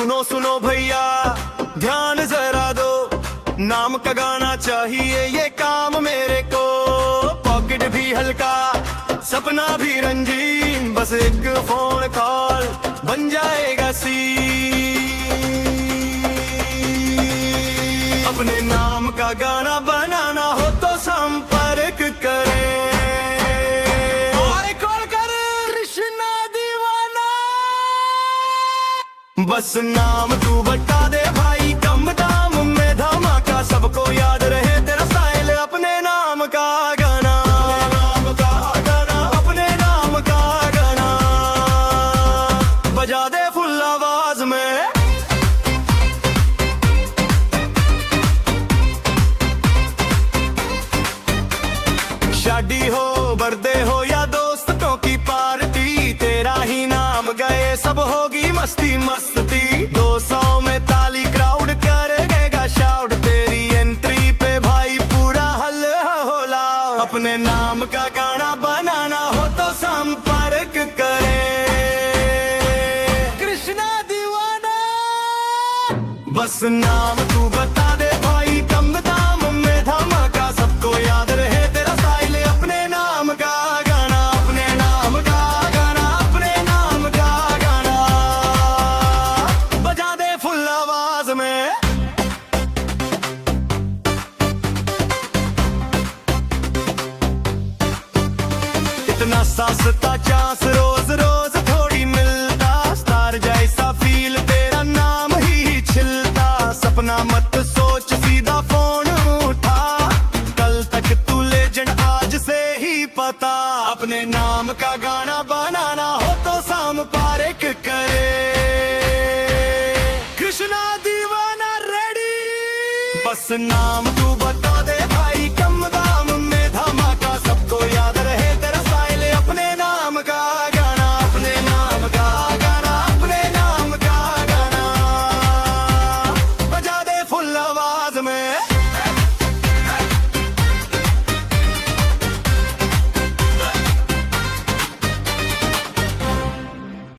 सुनो सुनो भैया ध्यान जरा दो, नाम का गाना चाहिए ये काम मेरे को। पॉकेट भी हल्का सपना भी रंगीन, बस एक फोन कॉल बन जाएगा सीन। अपने नाम का गाना बनाना हो तो संपर्क करें और कॉल कर कृष्णा दीवाना। बस नाम तू बता दे भाई, कम दाम में धमाका, सबको याद रहे तेरा स्टाइल। अपने नाम का गाना, अपने नाम का गाना बजा दे फुल आवाज में। शादी हो बर्थडे हो या दोस्तों की पार्टी, तेरा ही नाम गए सब होगी मस्ती मस्ती। 200 में ताली क्राउड करेगा शाउट, तेरी एंट्री पे भाई पूरा हल्ला होला। अपने नाम का गाना बनाना हो तो संपर्क करें कृष्णा दीवाना। बस नाम तू बता दे भाई, कम दाम में धमाका, सबको याद रहे तेरा स्टाइल। अपने नाम का गाना, अपने नाम का गाना, अपने नाम का गाना बजा दे फुल आवाज में। इतना सस्ता चांस रोज रोज थोड़ी मिलता, स्टार जैसा फील तेरा नाम ही छिलता। सपना मत सोच सीधा फोन उठा, कल तक तू लेजेंड आज से ही पता। अपने नाम का गाना बनाना हो तो संपर्क करे कृष्णा दीवाना रेडी। बस नाम तू बता दे भाई, कम दाम में धमाका, सबको याद रहे तेरा स्टाइल। अपने नाम का गाना, अपने नाम का गाना, अपने नाम का गाना बजा दे फुल आवाज में।